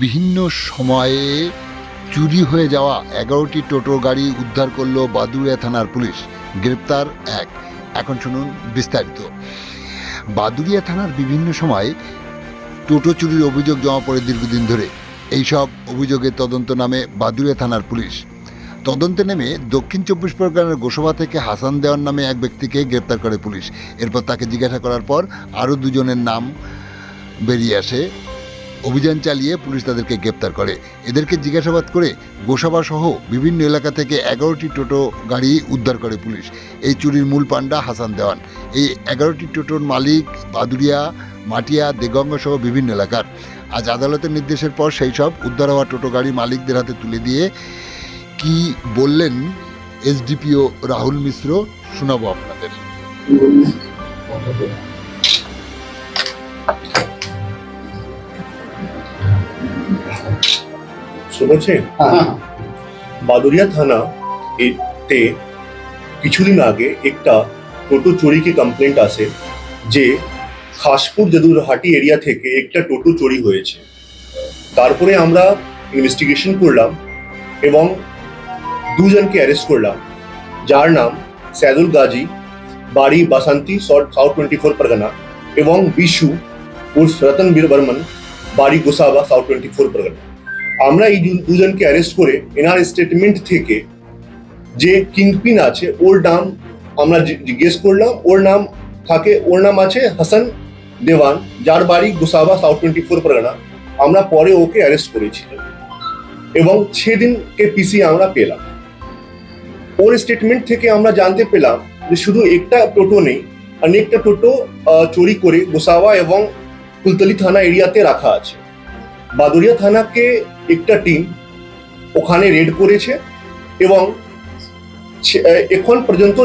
বিভিন্ন সময়ে চুরি হয়ে যাওয়া 11টি টোটো গাড়ি উদ্ধার করল বাদুড়িয়া থানার পুলিশ। গ্রেপ্তার এক। এখন শুনুন বিস্তারিত। বাদুড়িয়া থানার বিভিন্ন সময় টোটো চুরির অভিযোগ জমা পড়ে দীর্ঘদিন ধরে। এইসব অভিযোগের তদন্ত নামে বাদুড়িয়া থানার পুলিশ। তদন্তে নেমে দক্ষিণ 24 পরগনার গোসাবা থেকে হাসান দেওয়ান নামে এক ব্যক্তিকে গ্রেপ্তার করে পুলিশ। এরপর তাকে জিজ্ঞাসা করার পর আরও দুজনের নাম বেরিয়ে আসে। অভিযান চালিয়ে পুলিশ তাদেরকে গ্রেপ্তার করে। এদেরকে জিজ্ঞাসাবাদ করে গোসাবা সহ বিভিন্ন এলাকা থেকে 11টি টোটো গাড়ি উদ্ধার করে পুলিশ। এই চুরির মূল পাণ্ডা হাসান দেওয়ান। এই 11টি টোটোর মালিক বাদুড়িয়া, মাটিয়া, দেগঙ্গা সহ বিভিন্ন এলাকার। আজ আদালতের নির্দেশের পর সেই সব উদ্ধার হওয়া টোটো গাড়ি মালিকদের হাতে তুলে দিয়ে কি বললেন এসডিপিও রাহুল মিশ্র শোনাবো আপনাদের। শুনেছেন, বাদুড়িয়া থানা এতে কিছুদিন আগে একটা টোটো চুরি কি কমপ্লেন্ট আসে যে খাসপুর জাদুরহাটি এরিয়া থেকে একটা টোটো চুরি হয়েছে। তারপরে আমরা ইনভেস্টিগেশন করলাম এবং দুজনকে অ্যারেস্ট করলাম, যার নাম সাইদুল গাজী, বাড়ি বাসন্তী, সাউথ 24 পরগনা, এবং বিশু উর্ফ রতন বীর বর্মন, বাড়ি গোসাবা, সাউথ 24 পরগনা। আমরা এই দুজনকে অ্যারেস্ট করে এনার স্টেটমেন্ট থেকে যে কিংপিন আছে ওর নাম আমরা জিজ্ঞেস করলাম। ওর নাম আছে হাসান দেওয়ান, যার বাড়ি গোসাবা, সাউথ 24 পরগনা। আমরা পরে ওকে অ্যারেস্ট করেছিলাম এবং 6 দিনকে পিসি আমরা পেলাম। ওর স্টেটমেন্ট থেকে আমরা জানতে পেলাম যে শুধু একটা টোটো নেই, অনেকটা টোটো চুরি করে গোসাবা এবং কুলতলি থানা এরিয়াতে রাখা আছে। বাদুড়িয়া থানাকে একটা টিম ওখানে রেড করেছে এবং এখন পর্যন্ত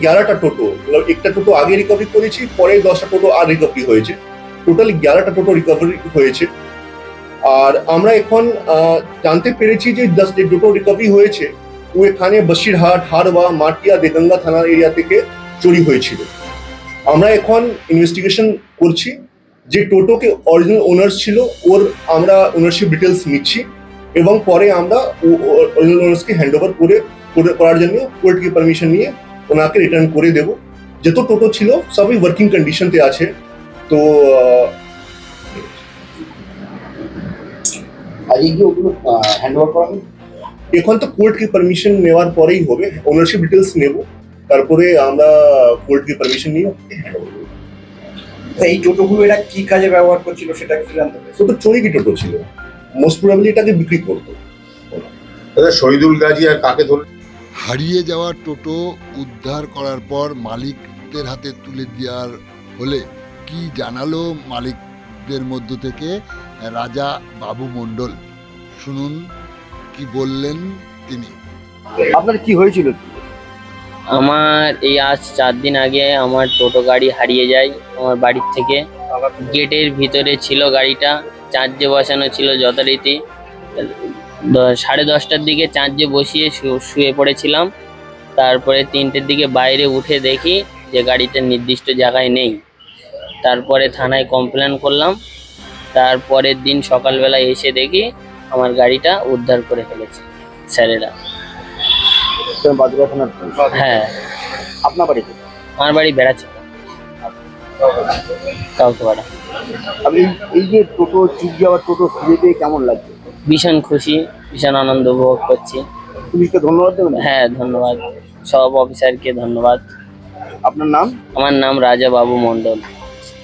11টা টোটো, একটা টোটো আগে রিকভারি করেছি, পরে 10টা টোটো আর রিকভারি হয়েছে। টোটাল 11টা টোটো রিকভারি হয়েছে। আর আমরা এখন জানতে পেরেছি যে 10 যে টোটো রিকভারি হয়েছে ও এখানে বসিরহাট, হারওয়া, মাটিয়া, দেগঙ্গা থানা এরিয়া থেকে চুরি হয়েছিল। আমরা এখন ইনভেস্টিগেশন করছি যে টোটোকে অরিজিনাল ওনার্স ছিল ওর আমরা ওনারশিপ ডিটেলস নিচ্ছি এবং পরে আমরা অরিজিনাল ওনার্সকে হ্যান্ড ওভার করার জন্য কোর্ট কি পারমিশন নিয়ে ওনাকে রিটার্ন করে দেব। যত টোটো ছিল সবই ওয়ার্কিং কন্ডিশনতে আছে। তো এখন তো কোর্ট কি পারমিশন নেওয়ার পরেই হবে, ওনারশিপ ডিটেলস নেব, তারপরে আমরা কোর্ট কি পারমিশন নিয়ে এই টোটোগুলো এরা কি কাজে ব্যবহার করছিল সেটা কি জানতে পারছি? টোটো চুরি কি টোটো ছিল, মোস্ট প্রবাবলি এটাকে বিক্রি করতো। শহীদুল গাজী আর কাকে ধরে হারিয়ে যাওয়া টোটো উদ্ধার করার পর মালিকদের হাতে তুলে দেওয়ার হলে কি জানালো মালিকদের মধ্য থেকে রাজা বাবু মণ্ডল। শুনুন কি বললেন তিনি। আপনার কি হয়েছিল? আমার এই আজ 4 দিন আগে আমার টোটো গাড়ি হারিয়ে যায় আমার বাড়ির থেকে। গেটের ভিতরে ছিল গাড়িটা, চার্জে বসানো ছিল যথারীতি। 10:30টার দিকে চার্জে বসিয়ে শুয়ে পড়েছিলাম। তারপরে 3টের দিকে বাইরে উঠে দেখি যে গাড়িটা নির্দিষ্ট জায়গায় নেই। তারপরে থানায় কমপ্লেন করলাম। তারপরের দিন সকালবেলা এসে দেখি আমার গাড়িটা উদ্ধার করে ফেলেছে স্যারেরা। বাদুড়িয়া থানার? হ্যাঁ। আপনার বাড়িতে? আমার বাড়ি বেড়াচ্ছে কাউকেপাড়া। আপনি এই যে টোটো চুরি যাওয়ার টোটো ফিরে পেয়ে কেমন লাগছে? ভীষণ খুশি, ভীষণ আনন্দ উপভোগ করছি। পুলিশকে ধন্যবাদ দেবেন? হ্যাঁ, ধন্যবাদ। সব অফিসারকে ধন্যবাদ। আপনার নাম? আমার নাম রাজা বাবু মণ্ডল।